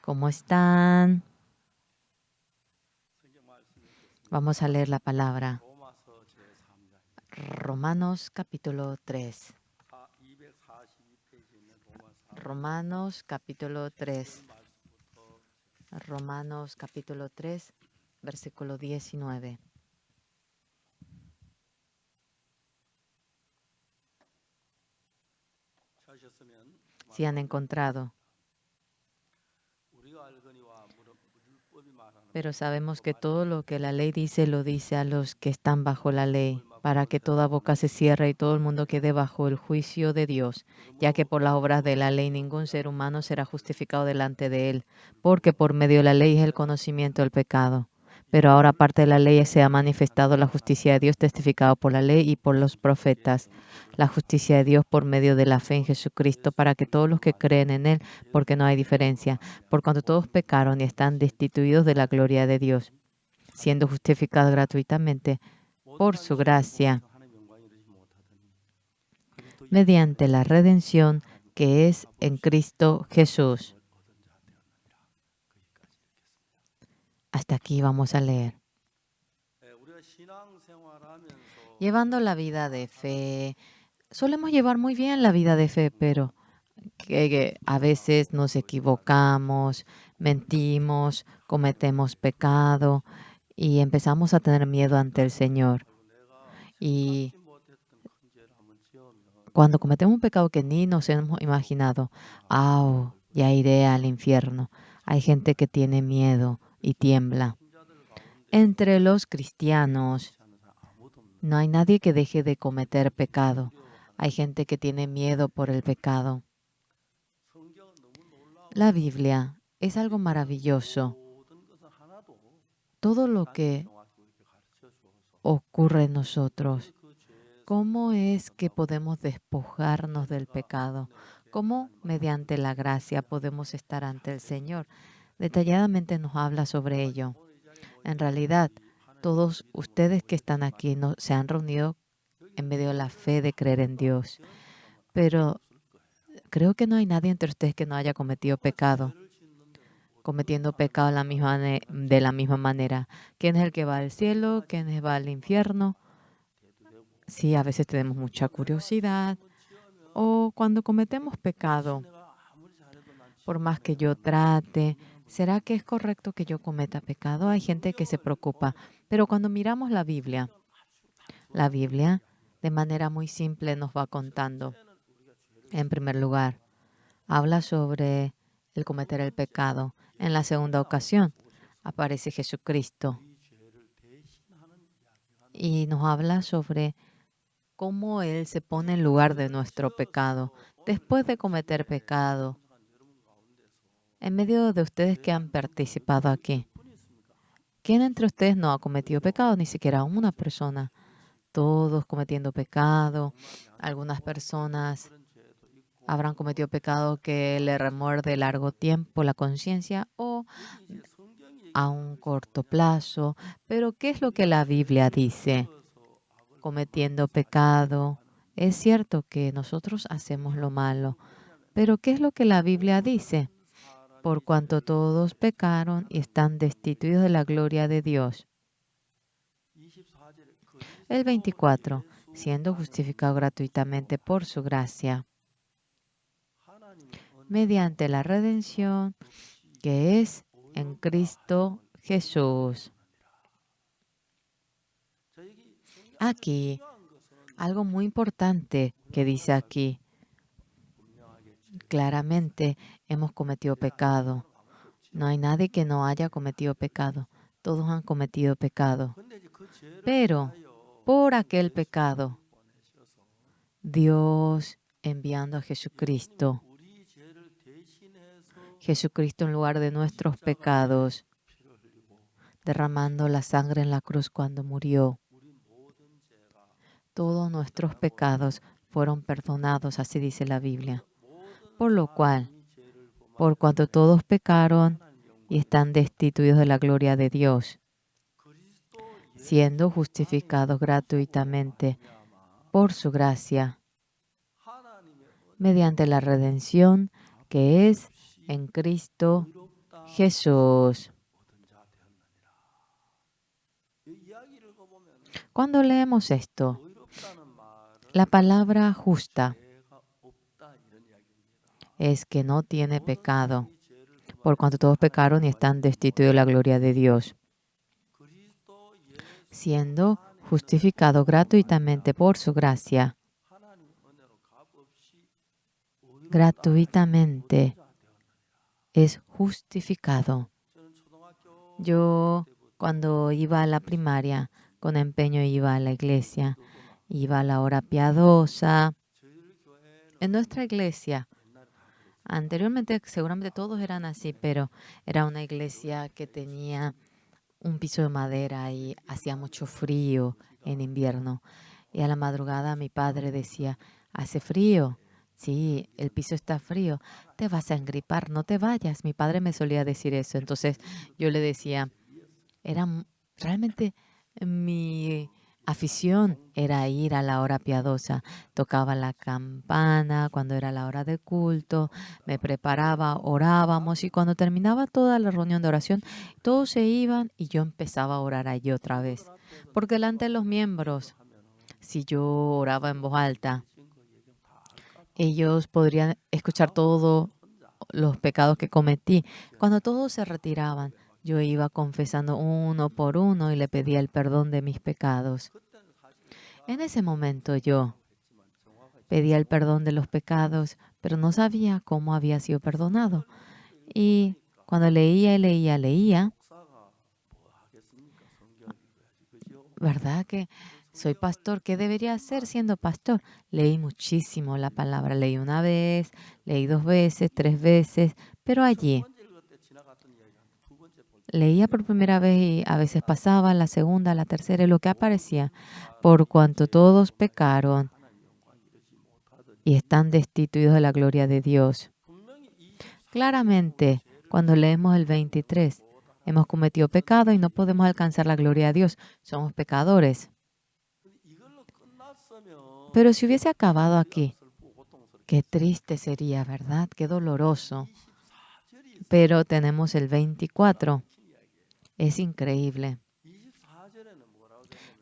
¿Cómo están? Vamos a leer la palabra. Romanos capítulo 3. Romanos capítulo 3. Romanos capítulo 3, versículo 19. Si han encontrado. Pero sabemos que todo lo que la ley dice, lo dice a los que están bajo la ley, para que toda boca se cierre y todo el mundo quede bajo el juicio de Dios, ya que por las obras de la ley ningún ser humano será justificado delante de él, porque por medio de la ley es el conocimiento del pecado. Pero ahora, aparte de la ley, se ha manifestado la justicia de Dios testificado por la ley y por los profetas. La justicia de Dios por medio de la fe en Jesucristo, para que todos los que creen en Él, porque no hay diferencia, por cuanto todos pecaron y están destituidos de la gloria de Dios, siendo justificados gratuitamente por su gracia, mediante la redención que es en Cristo Jesús. Hasta aquí vamos a leer. Llevando la vida de fe, solemos llevar muy bien la vida de fe, pero que a veces nos equivocamos, mentimos, cometemos pecado y empezamos a tener miedo ante el Señor. Y cuando cometemos un pecado que ni nos hemos imaginado, ya iré al infierno. Hay gente que tiene miedo y tiembla. Entre los cristianos no hay nadie que deje de cometer pecado. Hay gente que tiene miedo por el pecado. La Biblia es algo maravilloso. Todo lo que ocurre en nosotros, ¿cómo es que podemos despojarnos del pecado? ¿Cómo mediante la gracia podemos estar ante el Señor? Detalladamente nos habla sobre ello. En realidad, todos ustedes que están aquí se han reunido en medio de la fe de creer en Dios. Pero creo que no hay nadie entre ustedes que no haya cometido pecado. Cometiendo pecado de la misma manera. ¿Quién es el que va al cielo? ¿Quién va al infierno? Sí, a veces tenemos mucha curiosidad. O cuando cometemos pecado, por más que yo trate, ¿será que es correcto que yo cometa pecado? Hay gente que se preocupa. Pero cuando miramos la Biblia de manera muy simple nos va contando. En primer lugar, habla sobre el cometer el pecado. En la segunda ocasión aparece Jesucristo y nos habla sobre cómo Él se pone en lugar de nuestro pecado. Después de cometer pecado, en medio de ustedes que han participado aquí, ¿quién entre ustedes no ha cometido pecado? Ni siquiera una persona. Todos cometiendo pecado. Algunas personas habrán cometido pecado que le remuerde largo tiempo la conciencia o a un corto plazo. Pero ¿qué es lo que la Biblia dice? Cometiendo pecado. Es cierto que nosotros hacemos lo malo, pero ¿qué es lo que la Biblia dice? Por cuanto todos pecaron y están destituidos de la gloria de Dios. El 24, siendo justificado gratuitamente por su gracia, mediante la redención que es en Cristo Jesús. Aquí, algo muy importante que dice aquí. Claramente hemos cometido pecado. No hay nadie que no haya cometido pecado. Todos han cometido pecado. Pero por aquel pecado, Dios enviando a Jesucristo, Jesucristo en lugar de nuestros pecados, derramando la sangre en la cruz cuando murió. Todos nuestros pecados fueron perdonados, así dice la Biblia. Por lo cual, por cuanto todos pecaron y están destituidos de la gloria de Dios, siendo justificados gratuitamente por su gracia, mediante la redención que es en Cristo Jesús. Cuando leemos esto, la palabra justa es que no tiene pecado, por cuanto todos pecaron y están destituidos de la gloria de Dios, siendo justificado gratuitamente por su gracia. Gratuitamente es justificado. Yo, cuando iba a la primaria, con empeño iba a la iglesia, iba a la hora piadosa. En nuestra iglesia, anteriormente seguramente todos eran así, pero era una iglesia que tenía un piso de madera y hacía mucho frío en invierno. Y a la madrugada mi padre decía, ¿hace frío? Sí, el piso está frío. Te vas a engripar, no te vayas. Mi padre me solía decir eso. Entonces yo le decía, realmente mi afición era ir a la hora piadosa. Tocaba la campana cuando era la hora de culto, me preparaba, orábamos y cuando terminaba toda la reunión de oración, todos se iban y yo empezaba a orar allí otra vez. Porque delante de los miembros, si yo oraba en voz alta, ellos podrían escuchar todos los pecados que cometí. Cuando todos se retiraban, yo iba confesando uno por uno y le pedía el perdón de mis pecados. En ese momento yo pedía el perdón de los pecados, pero no sabía cómo había sido perdonado. Y cuando leía, ¿verdad que soy pastor? ¿Qué debería hacer siendo pastor? Leí muchísimo la palabra. Leí una vez, leí 2 veces, 3 veces, pero allí leía por primera vez y a veces pasaba la segunda, la tercera y lo que aparecía. Por cuanto todos pecaron y están destituidos de la gloria de Dios. Claramente, cuando leemos el 23, hemos cometido pecado y no podemos alcanzar la gloria de Dios. Somos pecadores. Pero si hubiese acabado aquí, qué triste sería, ¿verdad? Qué doloroso. Pero tenemos el 24. Es increíble.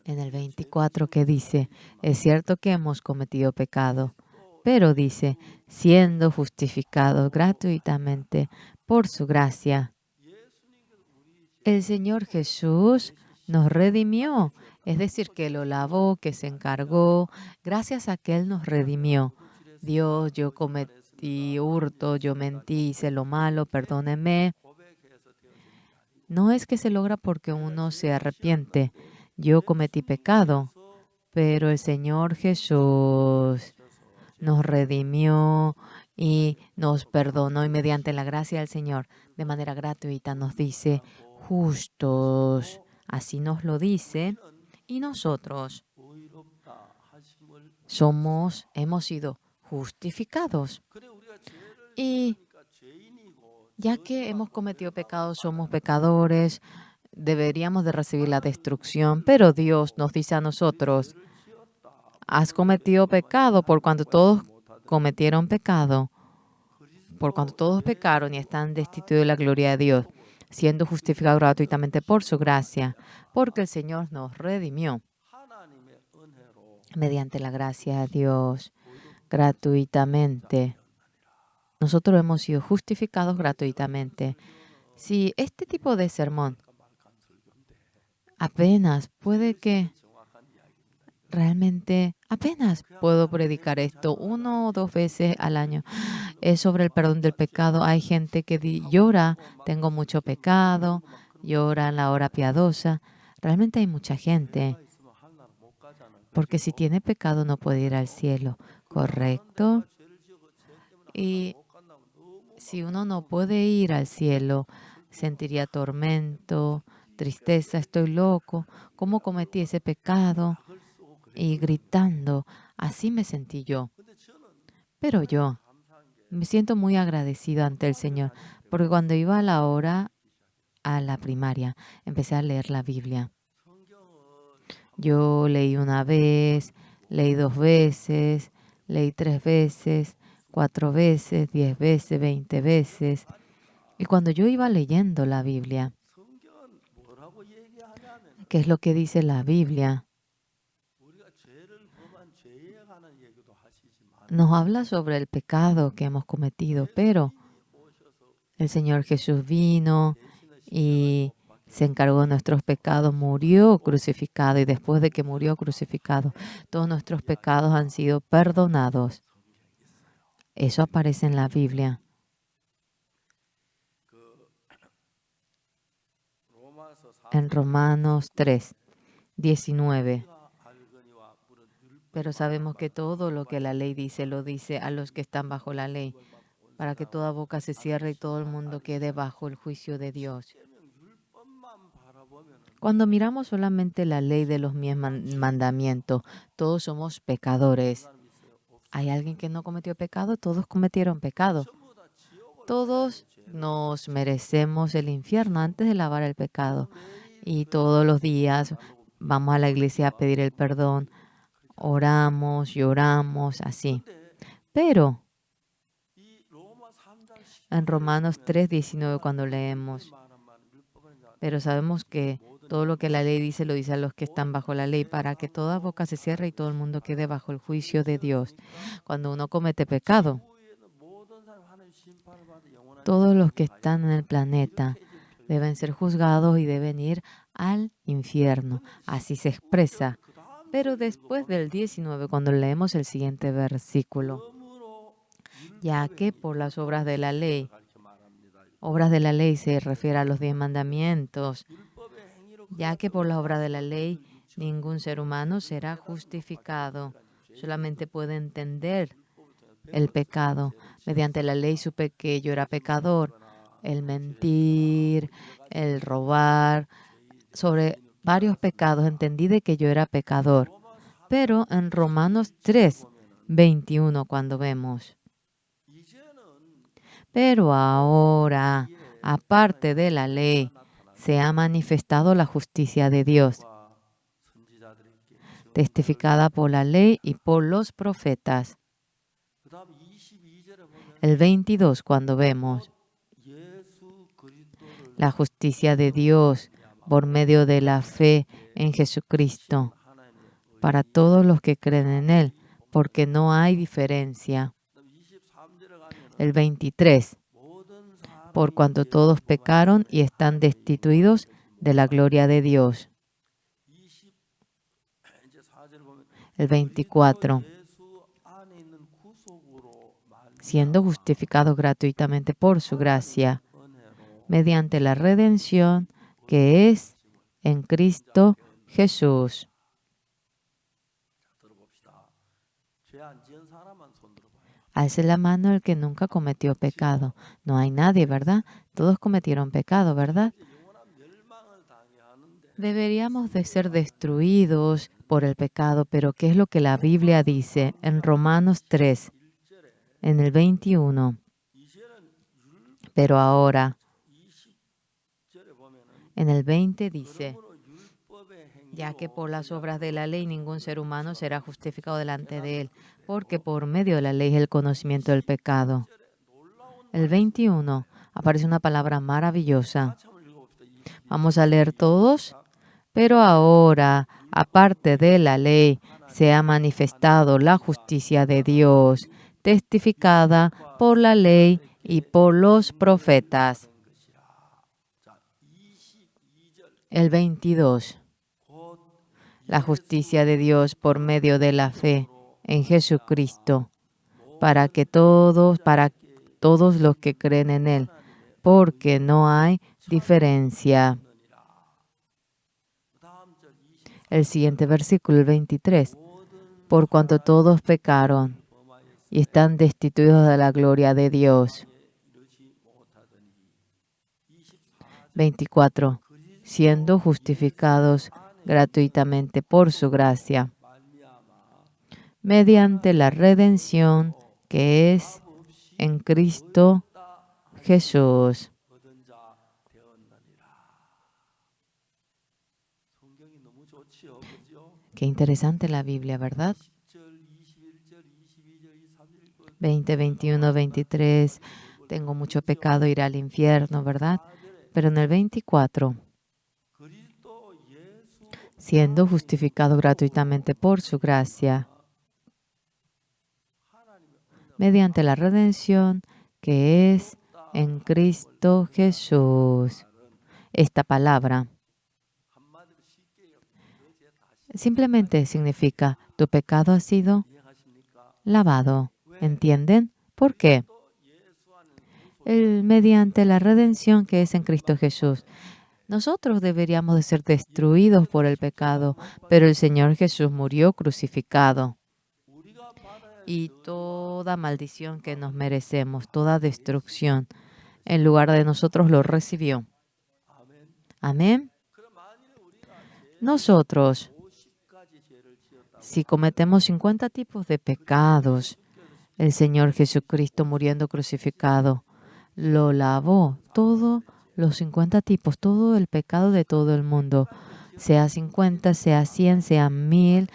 En el 24 que dice, es cierto que hemos cometido pecado, pero dice, siendo justificados gratuitamente por su gracia. El Señor Jesús nos redimió, es decir, que lo lavó, que se encargó, gracias a que Él nos redimió. Dios, yo cometí hurto, yo mentí, hice lo malo, perdóneme. No es que se logra porque uno se arrepiente. Yo cometí pecado, pero el Señor Jesús nos redimió y nos perdonó y mediante la gracia del Señor, de manera gratuita, nos dice justos. Así nos lo dice. Y nosotros hemos sido justificados. Y ya que hemos cometido pecados, somos pecadores, deberíamos de recibir la destrucción, pero Dios nos dice a nosotros, has cometido pecado por cuanto todos cometieron pecado, por cuanto todos pecaron y están destituidos de la gloria de Dios, siendo justificados gratuitamente por su gracia, porque el Señor nos redimió mediante la gracia de Dios gratuitamente. Nosotros hemos sido justificados gratuitamente. Si este tipo de sermón puede que realmente apenas puedo predicar esto 1 o 2 veces al año. Es sobre el perdón del pecado. Hay gente que llora, tengo mucho pecado, llora en la hora piadosa. Realmente hay mucha gente, porque si tiene pecado no puede ir al cielo, ¿correcto? Y si uno no puede ir al cielo, sentiría tormento, tristeza, estoy loco, ¿cómo cometí ese pecado? Y gritando, así me sentí yo. Pero yo me siento muy agradecido ante el Señor, porque cuando iba a la hora, a la primaria, empecé a leer la Biblia. Yo leí 1 vez, leí 2 veces, leí 3 veces, 4 veces, 10 veces, 20 veces. Y cuando yo iba leyendo la Biblia, ¿qué es lo que dice la Biblia? Nos habla sobre el pecado que hemos cometido, pero el Señor Jesús vino y se encargó de nuestros pecados, murió crucificado, y después de que murió crucificado, todos nuestros pecados han sido perdonados. Eso aparece en la Biblia. En Romanos 3, 19. Pero sabemos que todo lo que la ley dice, lo dice a los que están bajo la ley, para que toda boca se cierre y todo el mundo quede bajo el juicio de Dios. Cuando miramos solamente la ley de los 10 mandamientos, todos somos pecadores. ¿Hay alguien que no cometió pecado? Todos cometieron pecado. Todos nos merecemos el infierno antes de lavar el pecado. Y todos los días vamos a la iglesia a pedir el perdón. Oramos, lloramos, así. Pero en Romanos 3:19 cuando leemos, pero sabemos que todo lo que la ley dice lo dice a los que están bajo la ley, para que toda boca se cierre y todo el mundo quede bajo el juicio de Dios. Cuando uno comete pecado, todos los que están en el planeta deben ser juzgados y deben ir al infierno. Así se expresa. Pero después del 19, cuando leemos el siguiente versículo, ya que por las obras de la ley se refiere a los 10 mandamientos, ya que por la obra de la ley ningún ser humano será justificado. Solamente puede entender el pecado. Mediante la ley supe que yo era pecador. El mentir, el robar, sobre varios pecados entendí de que yo era pecador. Pero en Romanos 3:21 cuando vemos, pero ahora, aparte de la ley, se ha manifestado la justicia de Dios, testificada por la ley y por los profetas. El 22, cuando vemos la justicia de Dios por medio de la fe en Jesucristo, para todos los que creen en Él, porque no hay diferencia. El 23, por cuanto todos pecaron y están destituidos de la gloria de Dios. El 24, siendo justificados gratuitamente por su gracia, mediante la redención que es en Cristo Jesús. Alce la mano el que nunca cometió pecado. No hay nadie, ¿verdad? Todos cometieron pecado, ¿verdad? Deberíamos de ser destruidos por el pecado, pero ¿qué es lo que la Biblia dice en Romanos 3, en el 21? Pero ahora, en el 20 dice, ya que por las obras de la ley ningún ser humano será justificado delante de él, porque por medio de la ley es el conocimiento del pecado. El 21 aparece una palabra maravillosa. Vamos a leer todos. Pero ahora, aparte de la ley, se ha manifestado la justicia de Dios, testificada por la ley y por los profetas. El 22. La justicia de Dios por medio de la fe en Jesucristo, para todos los que creen en Él, porque no hay diferencia. El siguiente versículo, el 23. Por cuanto todos pecaron y están destituidos de la gloria de Dios. 24. Siendo justificados gratuitamente por su gracia, mediante la redención que es en Cristo Jesús. Qué interesante la Biblia, ¿verdad? 20, 21, 23, tengo mucho pecado, iré al infierno, ¿verdad? Pero en el 24, siendo justificado gratuitamente por su gracia, mediante la redención que es en Cristo Jesús. Esta palabra simplemente significa tu pecado ha sido lavado. ¿Entienden? ¿Por qué? Mediante la redención que es en Cristo Jesús. Nosotros deberíamos de ser destruidos por el pecado, pero el Señor Jesús murió crucificado. Y toda maldición que nos merecemos, toda destrucción, en lugar de nosotros lo recibió. Amén. Nosotros, si cometemos 50 tipos de pecados, el Señor Jesucristo muriendo crucificado lo lavó todos los 50 tipos, todo el pecado de todo el mundo, sea 50, sea 100, sea 1000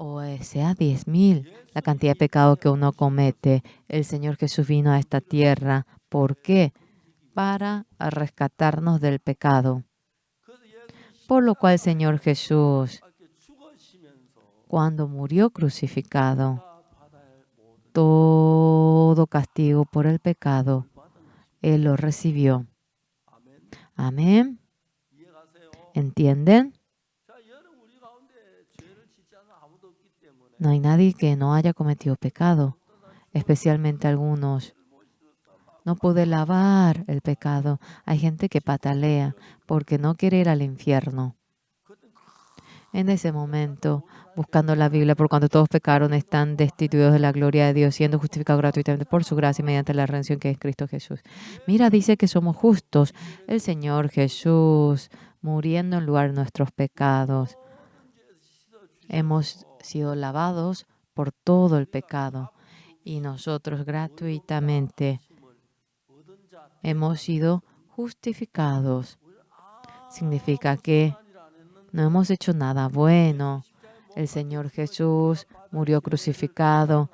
o sea 10,000, la cantidad de pecado que uno comete. El Señor Jesús vino a esta tierra. ¿Por qué? Para rescatarnos del pecado. Por lo cual el Señor Jesús, cuando murió crucificado, todo castigo por el pecado, Él lo recibió. Amén. ¿Entienden? No hay nadie que no haya cometido pecado, especialmente algunos. No pude lavar el pecado. Hay gente que patalea porque no quiere ir al infierno. En ese momento, buscando la Biblia, por cuanto todos pecaron, están destituidos de la gloria de Dios, siendo justificados gratuitamente por su gracia y mediante la redención que es Cristo Jesús. Mira, dice que somos justos. El Señor Jesús, muriendo en lugar de nuestros pecados. Hemos sido lavados por todo el pecado y nosotros gratuitamente hemos sido justificados. Significa que no hemos hecho nada bueno. El Señor Jesús murió crucificado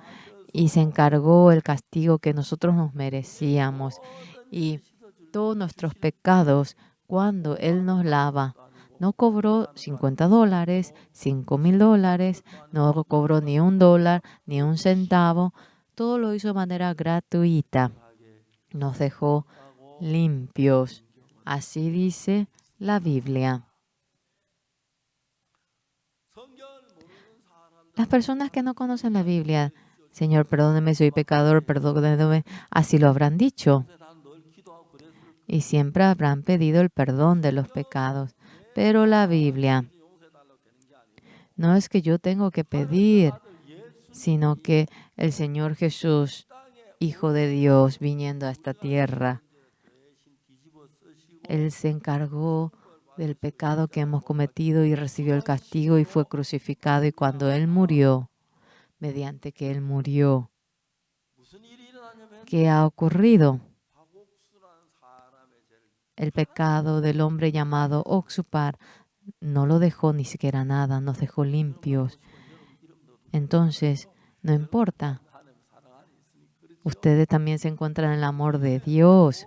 y se encargó el castigo que nosotros nos merecíamos. Y todos nuestros pecados, cuando Él nos lava, no cobró $50, $5,000, no cobró ni $1, ni un centavo. Todo lo hizo de manera gratuita. Nos dejó limpios. Así dice la Biblia. Las personas que no conocen la Biblia, Señor, perdóneme, soy pecador, perdóneme, así lo habrán dicho. Y siempre habrán pedido el perdón de los pecados. Pero la Biblia no es que yo tengo que pedir, sino que el Señor Jesús, Hijo de Dios, viniendo a esta tierra, Él se encargó del pecado que hemos cometido y recibió el castigo y fue crucificado. Y cuando Él murió, mediante que Él murió, ¿qué ha ocurrido? El pecado del hombre llamado Oxupar no lo dejó ni siquiera nada, nos dejó limpios. Entonces, no importa. Ustedes también se encuentran en el amor de Dios.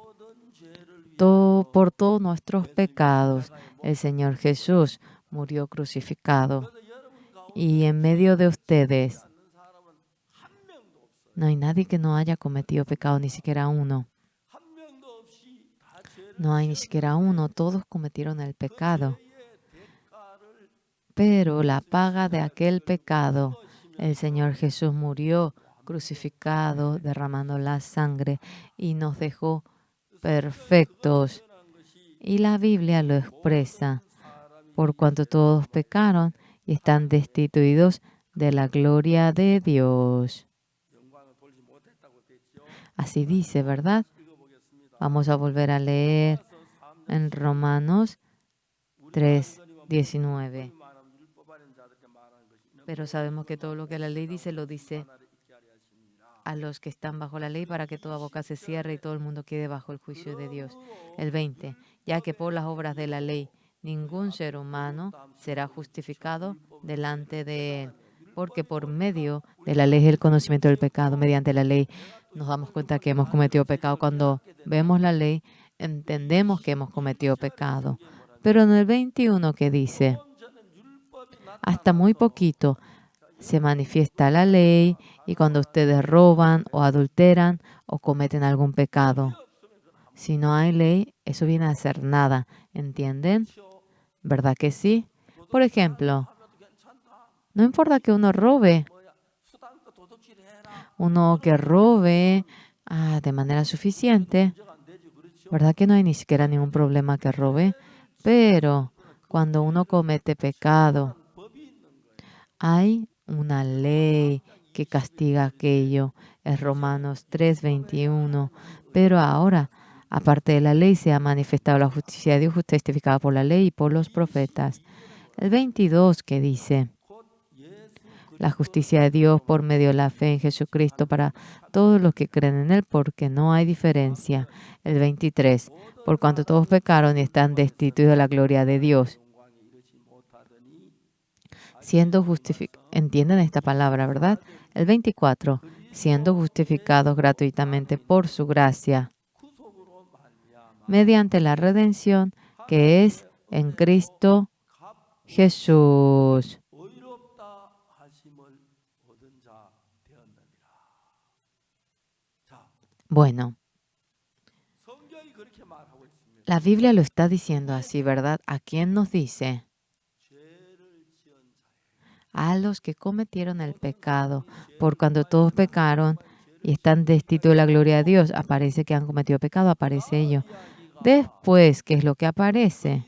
Por todos nuestros pecados, el Señor Jesús murió crucificado. Y en medio de ustedes no hay nadie que no haya cometido pecado, ni siquiera uno. No hay ni siquiera uno, todos cometieron el pecado. Pero la paga de aquel pecado, el Señor Jesús murió crucificado, derramando la sangre y nos dejó perfectos. Y la Biblia lo expresa, por cuanto todos pecaron y están destituidos de la gloria de Dios. Así dice, ¿verdad? Vamos a volver a leer en Romanos 3:19. Pero sabemos que todo lo que la ley dice, lo dice a los que están bajo la ley para que toda boca se cierre y todo el mundo quede bajo el juicio de Dios. El 20. Ya que por las obras de la ley ningún ser humano será justificado delante de él, porque por medio de la ley es el conocimiento del pecado. Mediante la ley nos damos cuenta que hemos cometido pecado. Cuando vemos la ley, entendemos que hemos cometido pecado. Pero en el 21 que dice, hasta muy poquito se manifiesta la ley y cuando ustedes roban o adulteran o cometen algún pecado. Si no hay ley, eso viene a ser nada. ¿Entienden? ¿Verdad que sí? Por ejemplo, no importa que uno robe, uno que robe de manera suficiente, ¿verdad que no hay ni siquiera ningún problema que robe? Pero cuando uno comete pecado, hay una ley que castiga aquello. Es Romanos 3:21. Pero ahora, aparte de la ley, se ha manifestado la justicia de Dios justificada por la ley y por los profetas. El 22 que dice, la justicia de Dios por medio de la fe en Jesucristo para todos los que creen en Él, porque no hay diferencia. El 23, por cuanto todos pecaron y están destituidos de la gloria de Dios. Siendo justificados, entienden esta palabra, ¿verdad? El 24, siendo justificados gratuitamente por su gracia, mediante la redención que es en Cristo Jesús. Bueno, la Biblia lo está diciendo así, ¿verdad? ¿A quién nos dice? A los que cometieron el pecado, por cuando todos pecaron y están destituidos de la gloria de Dios. Aparece que han cometido pecado, aparece ello. Después, ¿qué es lo que aparece?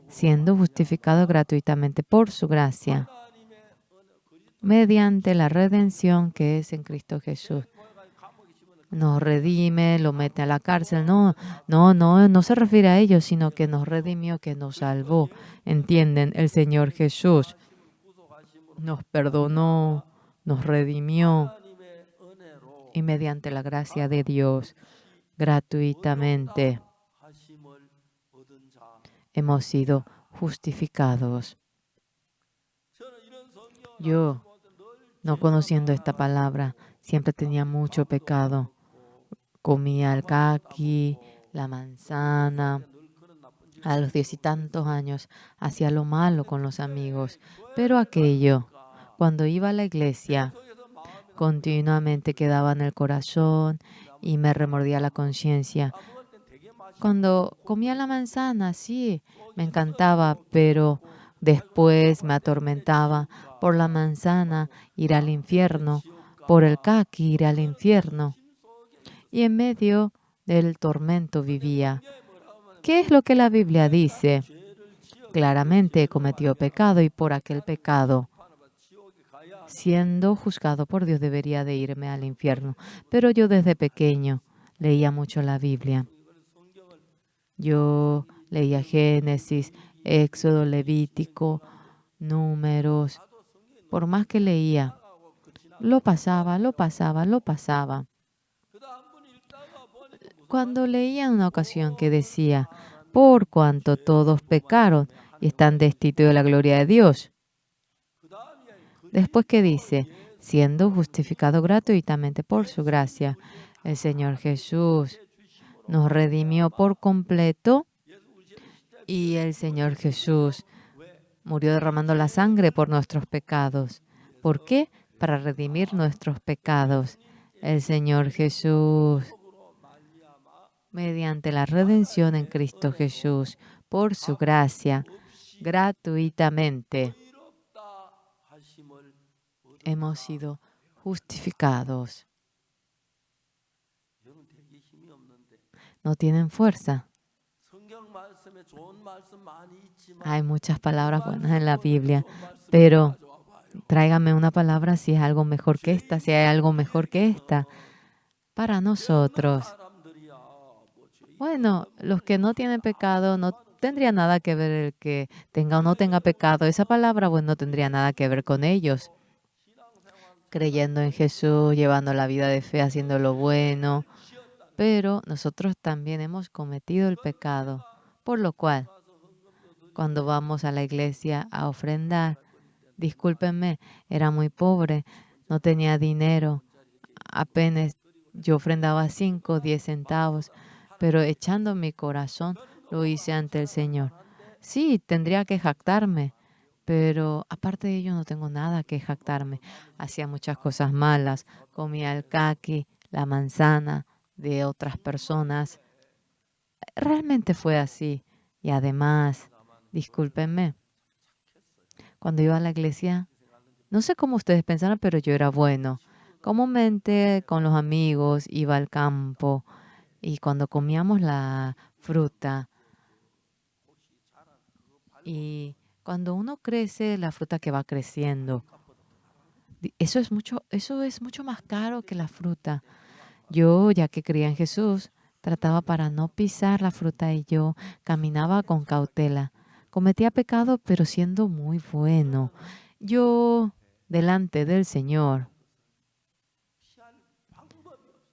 Siendo justificado gratuitamente por su gracia, mediante la redención que es en Cristo Jesús. Nos redime, lo mete a la cárcel. No se refiere a ellos, sino que nos redimió, que nos salvó. ¿Entienden? El Señor Jesús nos perdonó, nos redimió y mediante la gracia de Dios, gratuitamente, hemos sido justificados. Yo, no conociendo esta palabra, siempre tenía mucho pecado. Comía el caqui, la manzana. A los 10 y tantos años hacía lo malo con los amigos. Pero aquello, cuando iba a la iglesia, continuamente quedaba en el corazón y me remordía la conciencia. Cuando comía la manzana, sí, me encantaba, pero después me atormentaba por la manzana ir al infierno, por el caqui ir al infierno. Y en medio del tormento vivía. ¿Qué es lo que la Biblia dice? Claramente he cometido pecado y por aquel pecado, siendo juzgado por Dios, debería de irme al infierno. Pero yo desde pequeño leía mucho la Biblia. Yo leía Génesis, Éxodo, Levítico, Números. Por más que leía, lo pasaba. Cuando leía en una ocasión que decía, por cuanto todos pecaron y están destituidos de la gloria de Dios. Después que dice, siendo justificado gratuitamente por su gracia, el Señor Jesús nos redimió por completo y el Señor Jesús murió derramando la sangre por nuestros pecados. ¿Por qué? Para redimir nuestros pecados. El Señor Jesús, mediante la redención en Cristo Jesús, por su gracia, gratuitamente, hemos sido justificados. No tienen fuerza. Hay muchas palabras buenas en la Biblia, pero tráigame una palabra si es algo mejor que esta, si hay algo mejor que esta para nosotros. Bueno, los que no tienen pecado no tendría nada que ver el que tenga o no tenga pecado. Esa palabra, bueno, no tendría nada que ver con ellos. Creyendo en Jesús, llevando la vida de fe, haciendo lo bueno. Pero nosotros también hemos cometido el pecado, por lo cual, cuando vamos a la iglesia a ofrendar, discúlpenme, era muy pobre, no tenía dinero, apenas yo ofrendaba 5 o 10 centavos, pero echando mi corazón lo hice ante el Señor. Sí, tendría que jactarme, pero aparte de ello no tengo nada que jactarme. Hacía muchas cosas malas, comía el caqui, la manzana de otras personas. Realmente fue así. Y además, discúlpenme, cuando iba a la iglesia, no sé cómo ustedes pensaron, pero yo era bueno. Comúnmente con los amigos iba al campo y cuando comíamos la fruta y cuando uno crece, la fruta que va creciendo, eso es mucho más caro que la fruta. Yo, ya que creía en Jesús, trataba para no pisar la fruta y yo caminaba con cautela. Cometía pecado, pero siendo muy bueno. Yo, delante del Señor,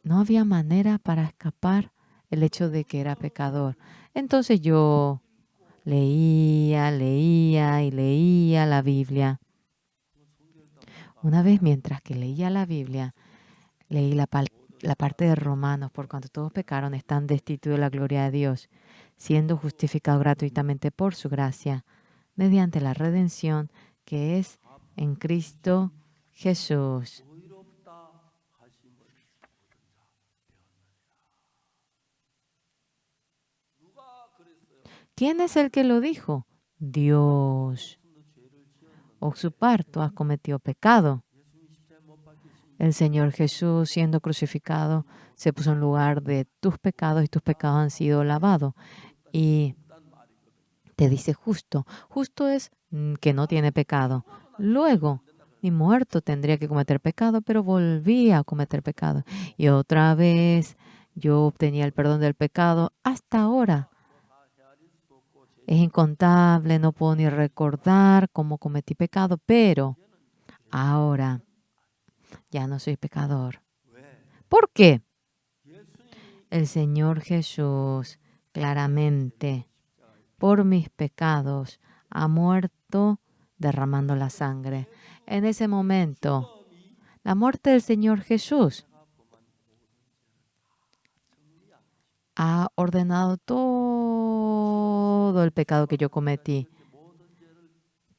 no había manera para escapar el hecho de que era pecador. Entonces yo leía y leía la Biblia. Una vez mientras que leía la Biblia, leí la parte de Romanos, por cuanto todos pecaron, están destituidos de la gloria de Dios, siendo justificados gratuitamente por su gracia, mediante la redención que es en Cristo Jesús. ¿Quién es el que lo dijo? Dios. O su parto has cometido pecado. El Señor Jesús, siendo crucificado, se puso en lugar de tus pecados y tus pecados han sido lavados. Y te dice justo. Justo es que no tiene pecado. Luego, ni muerto tendría que cometer pecado, pero volvía a cometer pecado. Y otra vez yo obtenía el perdón del pecado hasta ahora. Es incontable, no puedo ni recordar cómo cometí pecado, pero ahora ya no soy pecador. ¿Por qué? El Señor Jesús claramente por mis pecados ha muerto derramando la sangre. En ese momento, la muerte del Señor Jesús ha ordenado todo el pecado que yo cometí.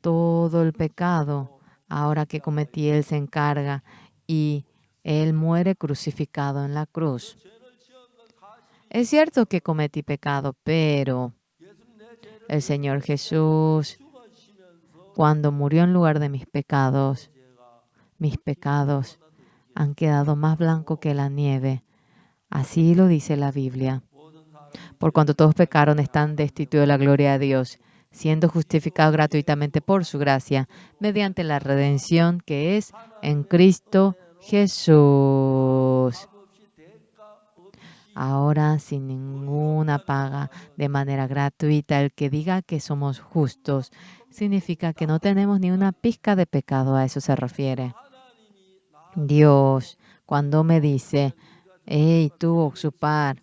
Todo el pecado, ahora que cometí, Él se encarga y Él muere crucificado en la cruz. Es cierto que cometí pecado, pero el Señor Jesús, cuando murió en lugar de mis pecados han quedado más blancos que la nieve. Así lo dice la Biblia. Por cuanto todos pecaron, están destituidos de la gloria de Dios, siendo justificados gratuitamente por su gracia, mediante la redención que es en Cristo Jesús. Ahora, sin ninguna paga, de manera gratuita, el que diga que somos justos, significa que no tenemos ni una pizca de pecado, a eso se refiere. Dios, cuando me dice, hey, tú, Oxupar,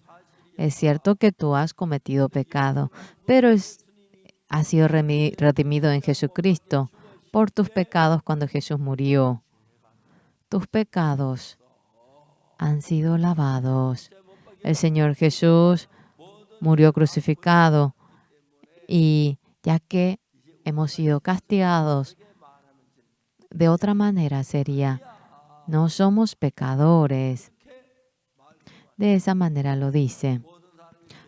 es cierto que tú has cometido pecado, pero has sido redimido en Jesucristo por tus pecados cuando Jesús murió. Tus pecados han sido lavados. El Señor Jesús murió crucificado y ya que hemos sido castigados, de otra manera sería, no somos pecadores. De esa manera lo dice.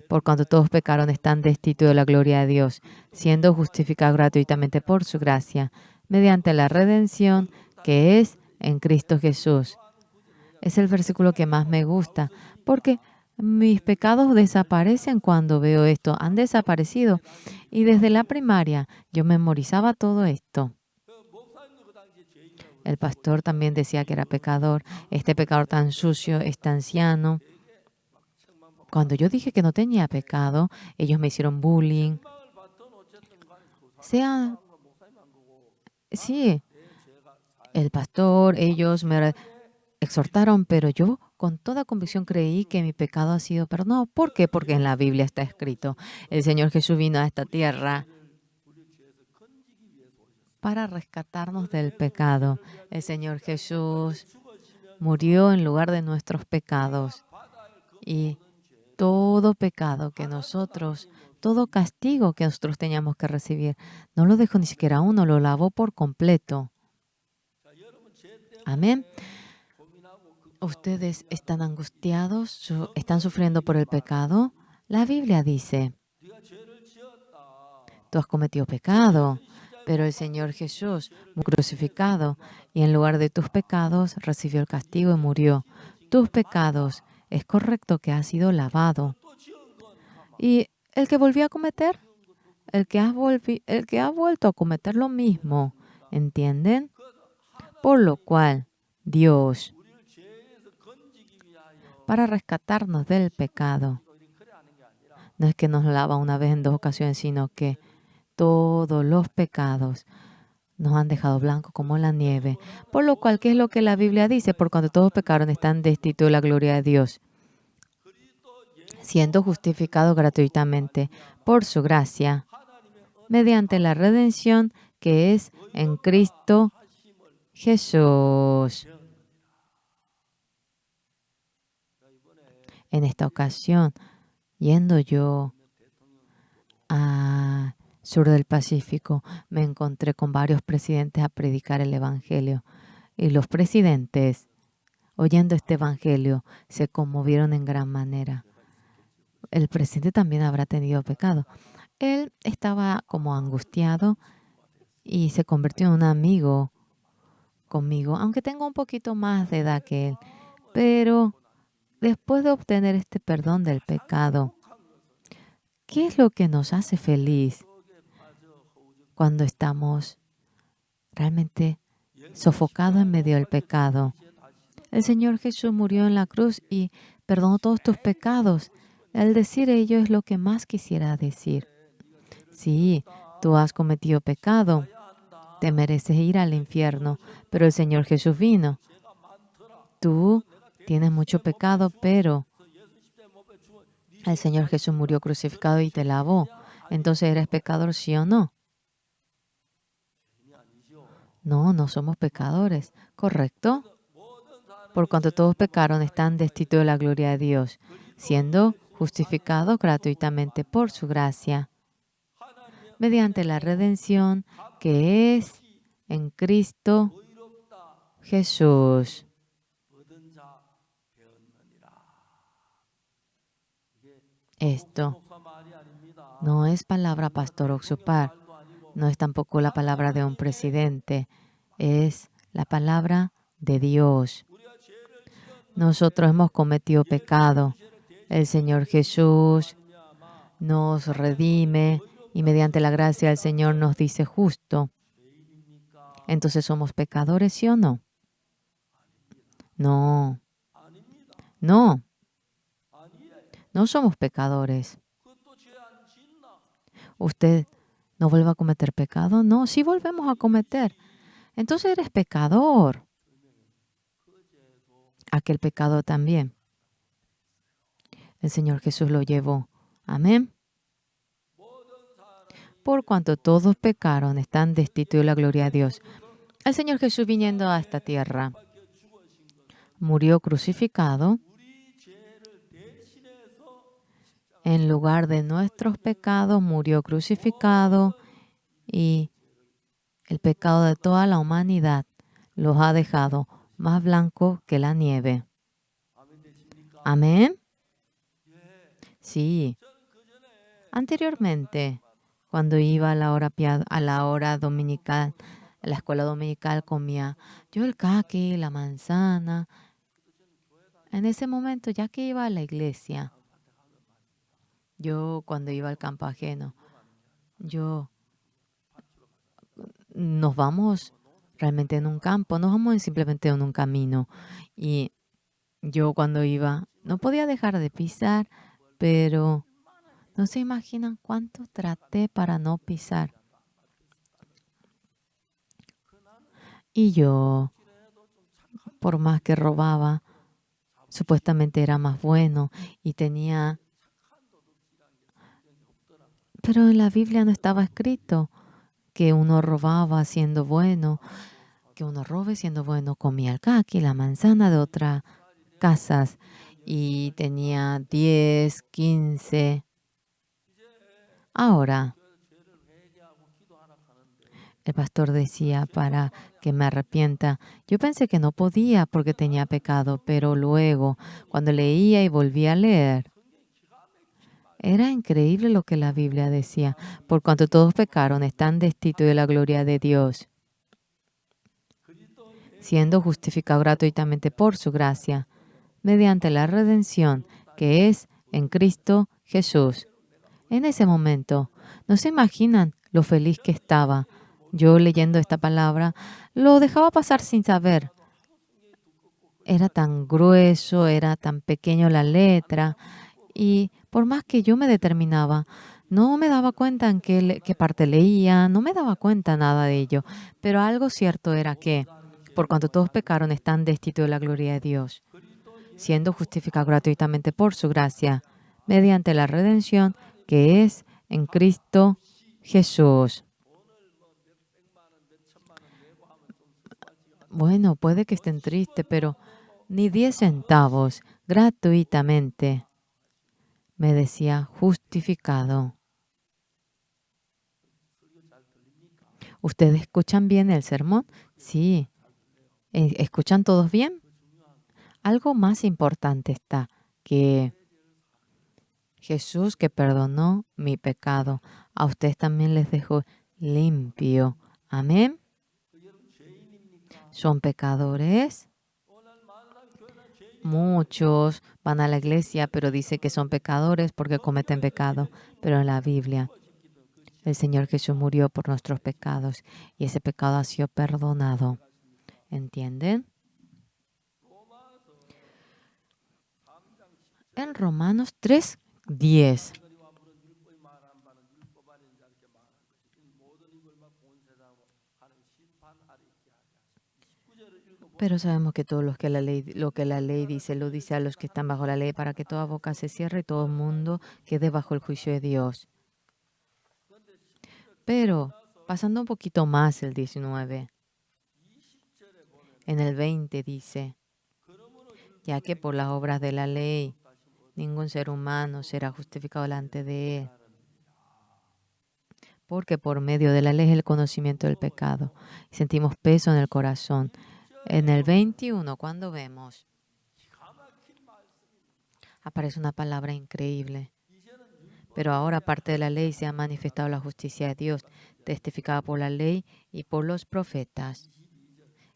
Por cuanto todos pecaron, están destituidos de la gloria de Dios, siendo justificados gratuitamente por su gracia, mediante la redención que es en Cristo Jesús. Es el versículo que más me gusta, porque mis pecados desaparecen cuando veo esto, han desaparecido. Y desde la primaria yo memorizaba todo esto. El pastor también decía que era pecador, este pecador tan sucio, este anciano. Cuando yo dije que no tenía pecado, ellos me hicieron bullying. Sí, el pastor, ellos me exhortaron, pero yo con toda convicción creí que mi pecado ha sido perdonado. ¿Por qué? Porque en la Biblia está escrito, el Señor Jesús vino a esta tierra para rescatarnos del pecado. El Señor Jesús murió en lugar de nuestros pecados. Y todo pecado que nosotros, todo castigo que nosotros teníamos que recibir, no lo dejó ni siquiera uno, lo lavó por completo. Amén. Ustedes están angustiados, están sufriendo por el pecado. La Biblia dice, tú has cometido pecado, pero el Señor Jesús murió crucificado y en lugar de tus pecados recibió el castigo y murió. Tus pecados, es correcto que ha sido lavado. Y el que volvió a cometer, el que ha vuelto a cometer lo mismo, ¿entienden? Por lo cual, Dios, para rescatarnos del pecado, no es que nos lava una vez en 2 ocasiones, sino que todos los pecados nos han dejado blancos como la nieve. Por lo cual, ¿qué es lo que la Biblia dice? Por cuanto todos pecaron, están destituidos de la gloria de Dios, siendo justificados gratuitamente por su gracia, mediante la redención que es en Cristo Jesús. En esta ocasión, yendo yo a sur del Pacífico, me encontré con varios presidentes a predicar el Evangelio. Y los presidentes, oyendo este Evangelio, se conmovieron en gran manera. El presidente también habrá tenido pecado. Él estaba como angustiado y se convirtió en un amigo conmigo, aunque tengo un poquito más de edad que él. Pero después de obtener este perdón del pecado, ¿qué es lo que nos hace feliz cuando estamos realmente sofocados en medio del pecado? El Señor Jesús murió en la cruz y perdonó todos tus pecados. Al decir ello es lo que más quisiera decir. Sí, tú has cometido pecado, te mereces ir al infierno, pero el Señor Jesús vino. Tú tienes mucho pecado, pero el Señor Jesús murió crucificado y te lavó. Entonces, ¿eres pecador, sí o no? No, no somos pecadores, ¿correcto? Por cuanto todos pecaron, están destituidos de la gloria de Dios, siendo justificados gratuitamente por su gracia, mediante la redención que es en Cristo Jesús. Esto no es palabra pastor Oxupar, no es tampoco la palabra de un presidente, es la palabra de Dios. Nosotros hemos cometido pecado. El Señor Jesús nos redime y mediante la gracia del Señor nos dice justo. Entonces, ¿somos pecadores, sí o no? No, no, no somos pecadores. ¿Usted no vuelve a cometer pecado? No, sí volvemos a cometer. Entonces eres pecador. Aquel pecado también. El Señor Jesús lo llevó. Amén. Por cuanto todos pecaron, están destituidos de la gloria de Dios. El Señor Jesús viniendo a esta tierra, murió crucificado en lugar de nuestros pecados, murió crucificado y el pecado de toda la humanidad los ha dejado más blancos que la nieve. Amén. Sí. Anteriormente, cuando iba a la hora dominical, a la escuela dominical, comía yo el caqui, la manzana. En ese momento, ya que iba a la iglesia, yo cuando iba al campo ajeno, nos vamos realmente en un campo, nos vamos simplemente en un camino. Y yo cuando iba, no podía dejar de pisar, pero no se imaginan cuánto traté para no pisar. Y yo, por más que robaba, supuestamente era más bueno y tenía... Pero en la Biblia no estaba escrito que uno robaba siendo bueno, que uno robe siendo bueno, comía el caqui, la manzana de otras casas y tenía 10, 15. Ahora, el pastor decía para que me arrepienta. Yo pensé que no podía porque tenía pecado, pero luego, cuando leía y volvía a leer, era increíble lo que la Biblia decía. Por cuanto todos pecaron, están destituidos de la gloria de Dios, siendo justificados gratuitamente por su gracia, mediante la redención que es en Cristo Jesús. En ese momento, no se imaginan lo feliz que estaba. Yo leyendo esta palabra, lo dejaba pasar sin saber. Era tan grueso, era tan pequeño la letra, y por más que yo me determinaba, no me daba cuenta en qué parte leía, no me daba cuenta nada de ello. Pero algo cierto era que, por cuanto todos pecaron, están destituidos de la gloria de Dios, siendo justificados gratuitamente por su gracia, mediante la redención que es en Cristo Jesús. Bueno, puede que estén tristes, pero ni 10 centavos gratuitamente, me decía, justificado. ¿Ustedes escuchan bien el sermón? Sí. ¿Escuchan todos bien? Algo más importante está, que Jesús que perdonó mi pecado, a ustedes también les dejó limpio. Amén. ¿Son pecadores? Muchos van a la iglesia, pero dice que son pecadores porque cometen pecado. Pero en la Biblia, el Señor Jesús murió por nuestros pecados y ese pecado ha sido perdonado. ¿Entienden? En Romanos 3:10. Pero sabemos que todo lo que la ley dice, lo dice a los que están bajo la ley, para que toda boca se cierre y todo el mundo quede bajo el juicio de Dios. Pero, pasando un poquito más el 19, en el 20 dice, ya que por las obras de la ley, ningún ser humano será justificado delante de él, porque por medio de la ley es el conocimiento del pecado. Y sentimos peso en el corazón. En el 21, cuando vemos, aparece una palabra increíble. Pero ahora, aparte de la ley, se ha manifestado la justicia de Dios, testificada por la ley y por los profetas.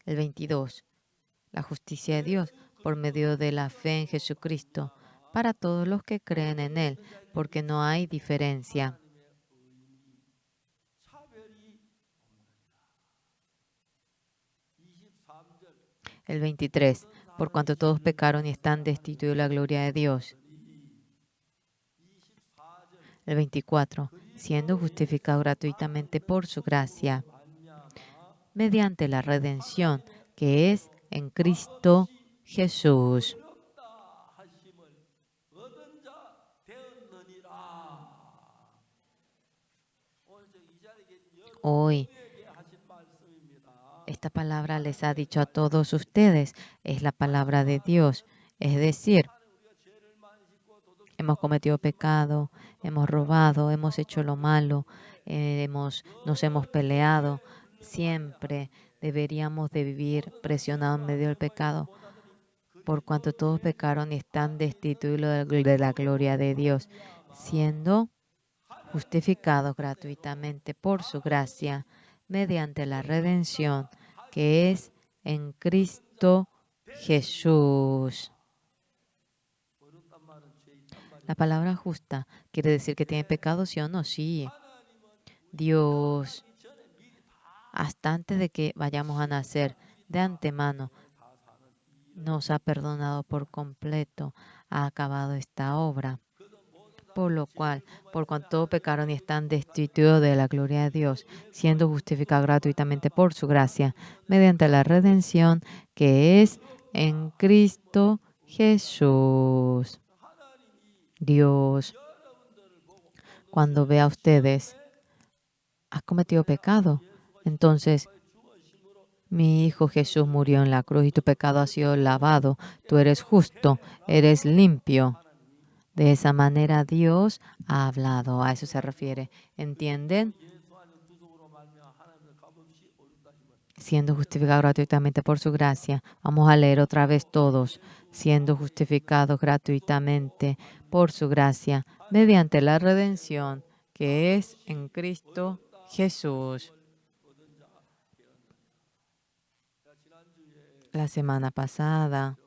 El 22. La justicia de Dios por medio de la fe en Jesucristo, para todos los que creen en Él, porque no hay diferencia. El 23. Por cuanto todos pecaron y están destituidos de la gloria de Dios. El 24. Siendo justificados gratuitamente por su gracia, mediante la redención que es en Cristo Jesús. Hoy, esta palabra les ha dicho a todos ustedes, es la palabra de Dios. Es decir, hemos cometido pecado, hemos robado, hemos hecho lo malo, nos hemos peleado. Siempre deberíamos de vivir presionados en medio del pecado, por cuanto todos pecaron y están destituidos de la gloria de Dios, siendo justificados gratuitamente por su gracia, mediante la redención que es en Cristo Jesús. La palabra justa quiere decir que tiene pecado, ¿sí o no? Sí. Dios, hasta antes de que vayamos a nacer, de antemano, nos ha perdonado por completo, ha acabado esta obra. Por lo cual, por cuanto pecaron y están destituidos de la gloria de Dios, siendo justificados gratuitamente por su gracia, mediante la redención que es en Cristo Jesús. Dios, cuando ve a ustedes, has cometido pecado. Entonces, mi Hijo Jesús murió en la cruz y tu pecado ha sido lavado. Tú eres justo, eres limpio. De esa manera Dios ha hablado. A eso se refiere. ¿Entienden? Siendo justificado gratuitamente por su gracia. Vamos a leer otra vez todos. Siendo justificados gratuitamente por su gracia, mediante la redención que es en Cristo Jesús. La semana pasada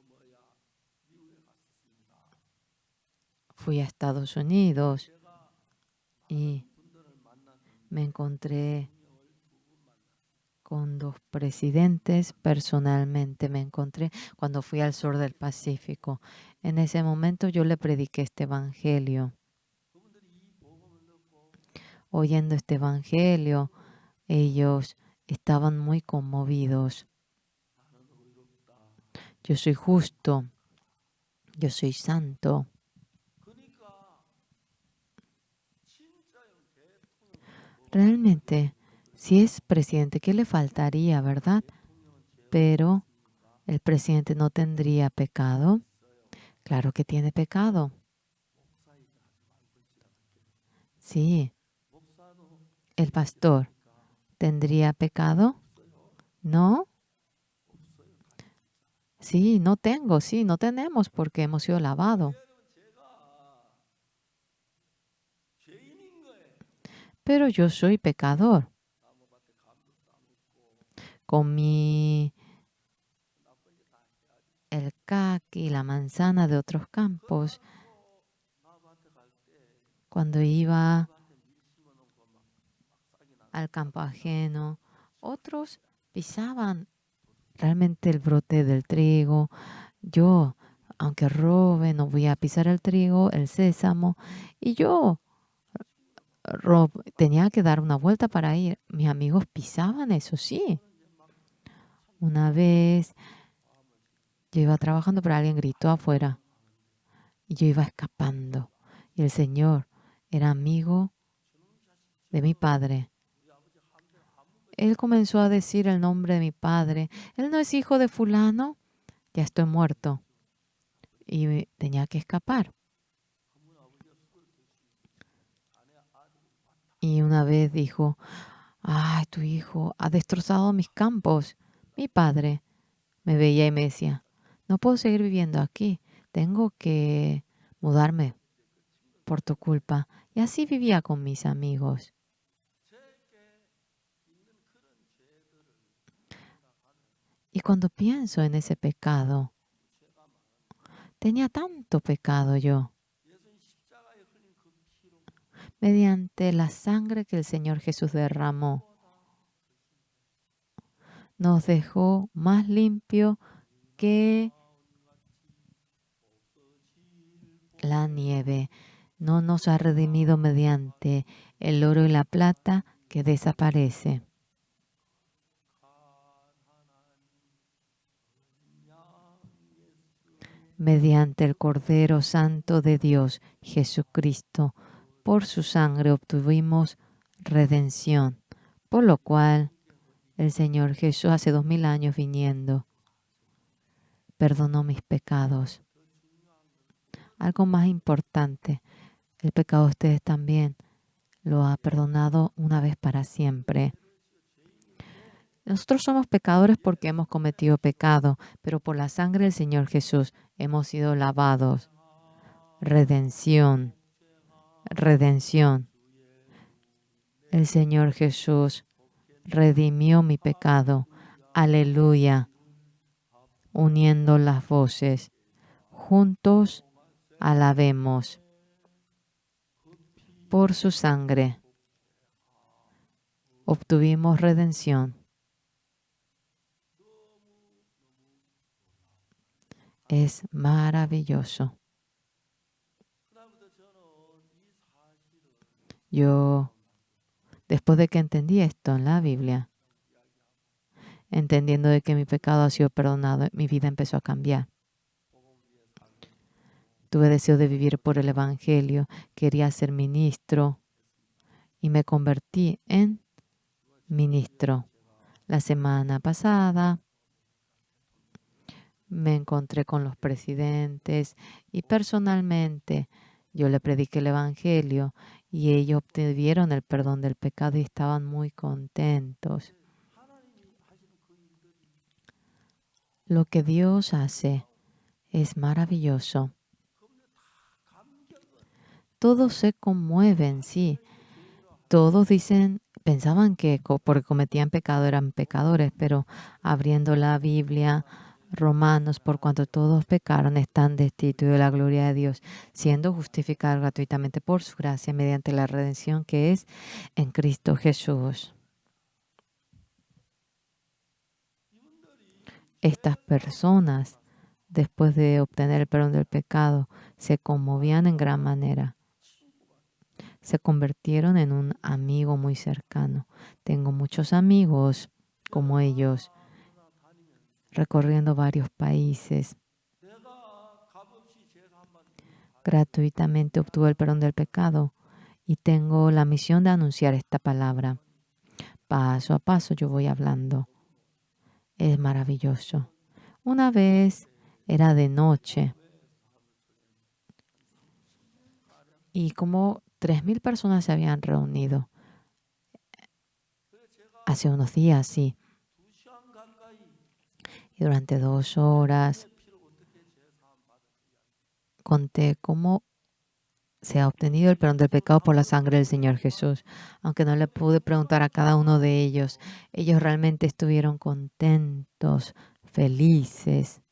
fui a Estados Unidos y me encontré con 2 presidentes. Personalmente me encontré cuando fui al sur del Pacífico. En ese momento yo le prediqué este evangelio. Oyendo este evangelio, ellos estaban muy conmovidos. Yo soy justo, yo soy santo. Realmente, si es presidente, ¿qué le faltaría, verdad? Pero el presidente no tendría pecado. Claro que tiene pecado. Sí, el pastor tendría pecado. ¿No? Sí, no tengo, sí, no tenemos porque hemos sido lavados. Pero yo soy pecador. Comí el caqui, la manzana de otros campos. Cuando iba al campo ajeno, otros pisaban realmente el brote del trigo. Yo, aunque robe, no voy a pisar el trigo, el sésamo. Y yo tenía que dar una vuelta para ir. Mis amigos pisaban eso, sí. Una vez yo iba trabajando, pero alguien gritó afuera y yo iba escapando. Y el Señor era amigo de mi padre. Él comenzó a decir el nombre de mi padre. Él no es hijo de fulano, ya estoy muerto. Y tenía que escapar. Y una vez dijo, ay, tu hijo ha destrozado mis campos. Mi padre me veía y me decía, no puedo seguir viviendo aquí. Tengo que mudarme por tu culpa. Y así vivía con mis amigos. Y cuando pienso en ese pecado, tenía tanto pecado yo. Mediante la sangre que el Señor Jesús derramó, nos dejó más limpio que la nieve. No nos ha redimido mediante el oro y la plata que desaparece. Mediante el Cordero Santo de Dios, Jesucristo, por su sangre obtuvimos redención, por lo cual el Señor Jesús hace 2000 años viniendo, perdonó mis pecados. Algo más importante, el pecado de ustedes también lo ha perdonado una vez para siempre. Nosotros somos pecadores porque hemos cometido pecado, pero por la sangre del Señor Jesús hemos sido lavados. Redención, redención. El Señor Jesús redimió mi pecado. Aleluya. Uniendo las voces, juntos alabemos. Por su sangre obtuvimos redención. Es maravilloso. Yo, después de que entendí esto en la Biblia, entendiendo de que mi pecado ha sido perdonado, mi vida empezó a cambiar. Tuve deseo de vivir por el Evangelio, quería ser ministro y me convertí en ministro. La semana pasada me encontré con los presidentes y personalmente yo le prediqué el Evangelio y ellos obtuvieron el perdón del pecado y estaban muy contentos. Lo que Dios hace es maravilloso. Todos se conmueven, sí. Todos pensaban que porque cometían pecado eran pecadores, pero abriendo la Biblia, Romanos, por cuanto todos pecaron, están destituidos de la gloria de Dios, siendo justificados gratuitamente por su gracia mediante la redención que es en Cristo Jesús. Estas personas, después de obtener el perdón del pecado, se conmovían en gran manera. Se convirtieron en un amigo muy cercano. Tengo muchos amigos como ellos, recorriendo varios países. Gratuitamente obtuve el perdón del pecado y tengo la misión de anunciar esta palabra. Paso a paso yo voy hablando. Es maravilloso. Una vez era de noche y como 3,000 personas se habían reunido. Hace unos días, sí. Y durante 2 horas conté cómo se ha obtenido el perdón del pecado por la sangre del Señor Jesús. Aunque no le pude preguntar a cada uno de ellos, ellos realmente estuvieron contentos, felices.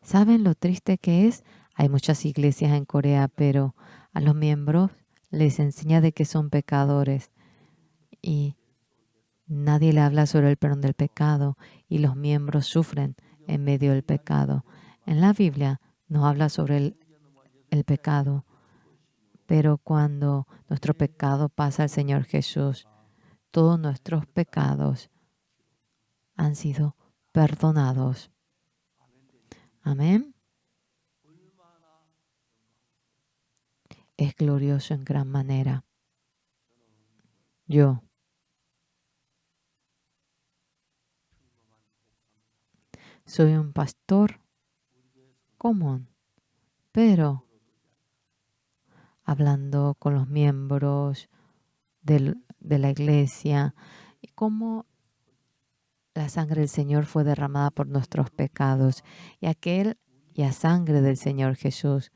¿Saben lo triste que es? Hay muchas iglesias en Corea, pero a los miembros les enseña de que son pecadores y nadie le habla sobre el perdón del pecado y los miembros sufren en medio del pecado. En la Biblia nos habla sobre el pecado, pero cuando nuestro pecado pasa al Señor Jesús, todos nuestros pecados han sido perdonados. Amén. Es glorioso en gran manera. Yo soy un pastor común, pero hablando con los miembros de la iglesia y cómo la sangre del Señor fue derramada por nuestros pecados y a sangre del Señor Jesús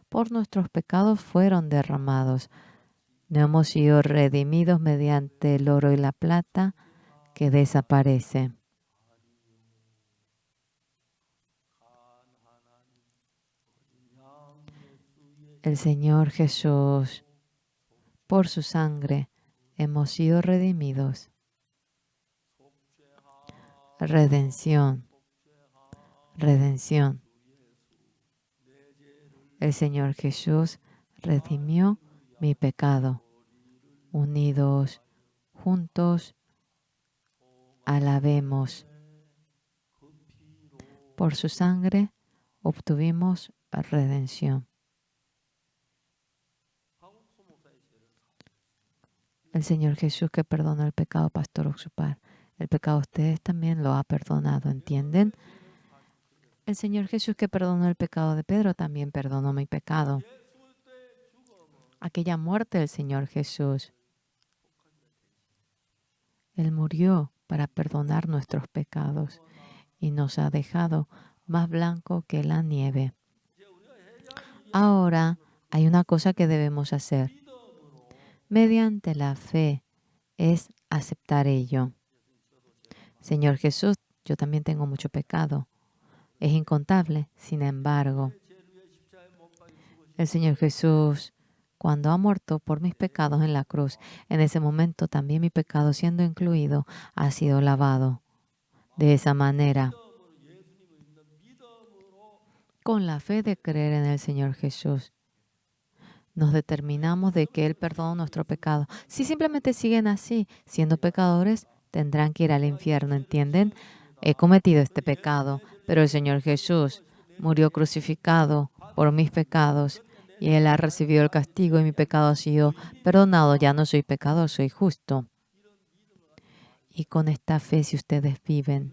por nuestros pecados fueron derramados. No hemos sido redimidos mediante el oro y la plata que desaparece. El Señor Jesús, por su sangre, hemos sido redimidos. Redención. Redención. El Señor Jesús redimió mi pecado. Unidos, juntos, alabemos. Por su sangre obtuvimos redención. El Señor Jesús que perdonó el pecado, Pastor Oxupar, el pecado de ustedes también lo ha perdonado, ¿entienden? El Señor Jesús que perdonó el pecado de Pedro también perdonó mi pecado. Aquella muerte del Señor Jesús, Él murió para perdonar nuestros pecados y nos ha dejado más blanco que la nieve. Ahora hay una cosa que debemos hacer. Mediante la fe es aceptar ello. Señor Jesús, yo también tengo mucho pecado. Es incontable, sin embargo. El Señor Jesús, cuando ha muerto por mis pecados en la cruz, en ese momento también mi pecado siendo incluido ha sido lavado. De esa manera, con la fe de creer en el Señor Jesús, nos determinamos de que Él perdona nuestro pecado. Si simplemente siguen así, siendo pecadores, tendrán que ir al infierno, ¿entienden? He cometido este pecado, pero el Señor Jesús murió crucificado por mis pecados y Él ha recibido el castigo y mi pecado ha sido perdonado. Ya no soy pecador, soy justo. Y con esta fe, si ustedes viven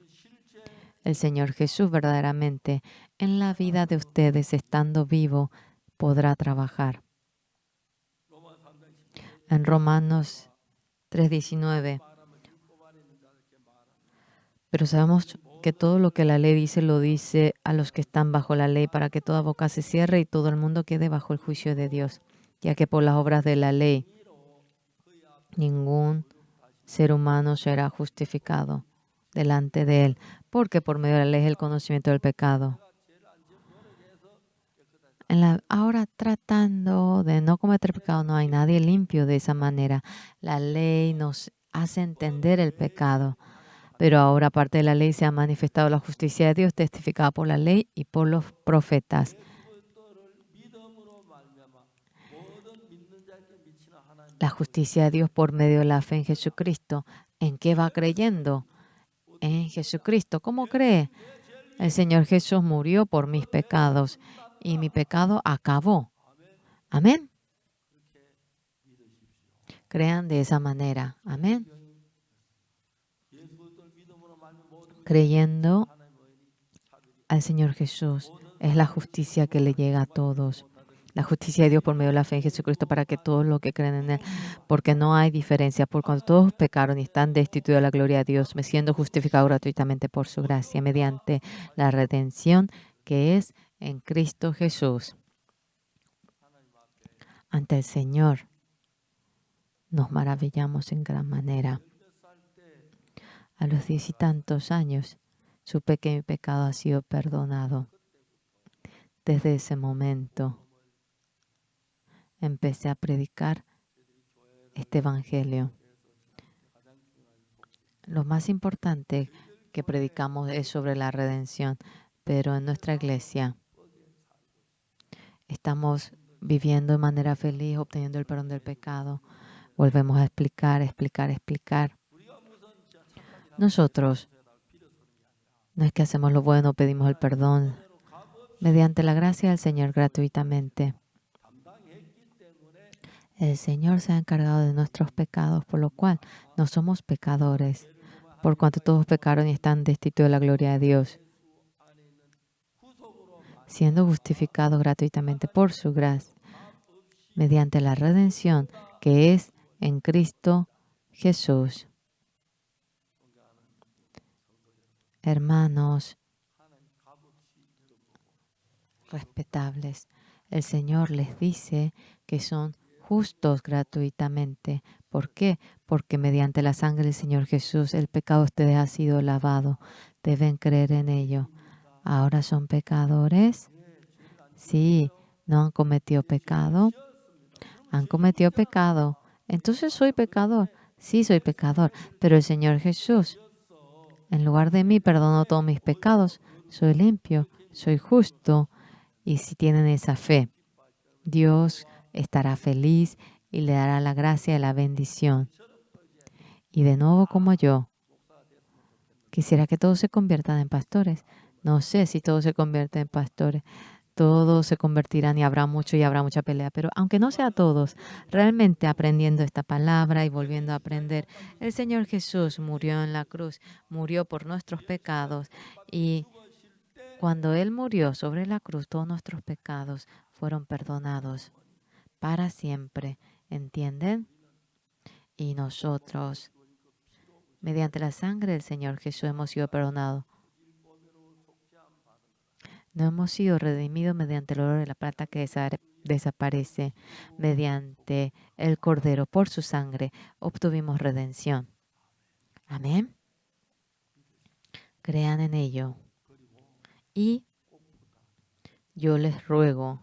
el Señor Jesús verdaderamente en la vida de ustedes, estando vivo, podrá trabajar. En Romanos 3:19. Pero sabemos que todo lo que la ley dice lo dice a los que están bajo la ley, para que toda boca se cierre y todo el mundo quede bajo el juicio de Dios, ya que por las obras de la ley ningún ser humano será justificado delante de Él, porque por medio de la ley es el conocimiento del pecado. Ahora tratando de no cometer pecado, no hay nadie limpio de esa manera. La ley nos hace entender el pecado. Pero ahora, aparte de la ley, se ha manifestado la justicia de Dios, testificada por la ley y por los profetas. La justicia de Dios por medio de la fe en Jesucristo. ¿En qué va creyendo? En Jesucristo. ¿Cómo cree? El Señor Jesús murió por mis pecados y mi pecado acabó. Amén. Crean de esa manera. Amén. Creyendo al Señor Jesús es la justicia que le llega a todos. La justicia de Dios por medio de la fe en Jesucristo para que todos los que creen en Él, porque no hay diferencia, por cuando todos pecaron y están destituidos de la gloria de Dios, me siendo justificado gratuitamente por su gracia, mediante la redención que es en Cristo Jesús. Ante el Señor nos maravillamos en gran manera. A los 10 y tantos años supe que mi pecado ha sido perdonado. Desde ese momento empecé a predicar este evangelio. Lo más importante que predicamos es sobre la redención, pero en nuestra iglesia estamos viviendo de manera feliz, obteniendo el perdón del pecado. Volvemos a explicar. Nosotros no es que hacemos lo bueno, pedimos el perdón mediante la gracia del Señor gratuitamente. El Señor se ha encargado de nuestros pecados, por lo cual no somos pecadores, por cuanto todos pecaron y están destituidos de la gloria de Dios, siendo justificados gratuitamente por su gracia, mediante la redención que es en Cristo Jesús. Hermanos respetables, el Señor les dice que son justos gratuitamente. ¿Por qué? Porque mediante la sangre del Señor Jesús el pecado de ustedes ha sido lavado. Deben creer en ello. ¿Ahora son pecadores? Sí, no han cometido pecado. Han cometido pecado. Entonces soy pecador. Sí, soy pecador. Pero el Señor Jesús, en lugar de mí, perdonó todos mis pecados. Soy limpio, soy justo. Y si tienen esa fe, Dios estará feliz y le dará la gracia y la bendición. Y de nuevo, como yo, quisiera que todos se conviertan en pastores. No sé si todos se convierten en pastores. Todos se convertirán y habrá mucha pelea. Pero aunque no sea todos, realmente aprendiendo esta palabra y volviendo a aprender, el Señor Jesús murió en la cruz, murió por nuestros pecados. Y cuando Él murió sobre la cruz, todos nuestros pecados fueron perdonados para siempre. ¿Entienden? Y nosotros, mediante la sangre del Señor Jesús, hemos sido perdonados. No hemos sido redimidos mediante el oro de la plata que desaparece. Mediante el Cordero, por su sangre, obtuvimos redención. Amén. Crean en ello. Y yo les ruego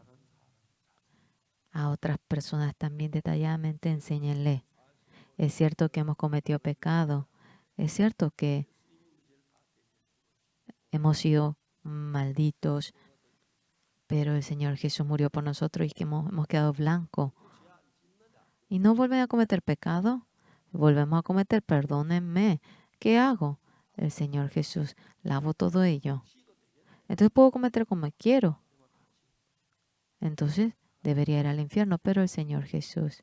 a otras personas también detalladamente, enséñenle. Es cierto que hemos cometido pecado. Es cierto que hemos sido malditos, pero el Señor Jesús murió por nosotros y que hemos quedado blancos. Y no vuelven a cometer pecado. Volvemos a cometer, perdónenme. ¿Qué hago? El Señor Jesús lavo todo ello. Entonces puedo cometer como quiero. Entonces debería ir al infierno, pero el Señor Jesús,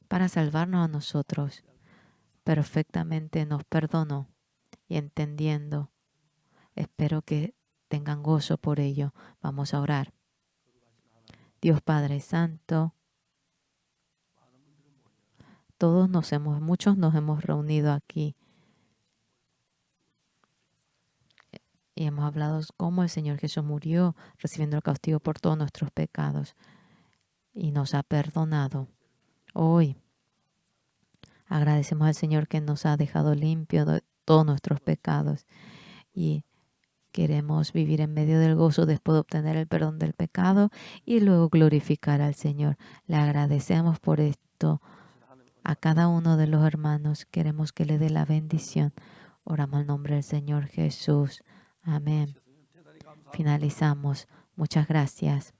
para salvarnos a nosotros, perfectamente nos perdonó y entendiendo, espero que tengan gozo por ello. Vamos a orar. Dios Padre Santo, muchos nos hemos reunido aquí y hemos hablado cómo el Señor Jesús murió recibiendo el castigo por todos nuestros pecados y nos ha perdonado. Hoy agradecemos al Señor que nos ha dejado limpio de todos nuestros pecados y queremos vivir en medio del gozo después de obtener el perdón del pecado y luego glorificar al Señor. Le agradecemos por esto a cada uno de los hermanos. Queremos que le dé la bendición. Oramos en nombre del Señor Jesús. Amén. Finalizamos. Muchas gracias.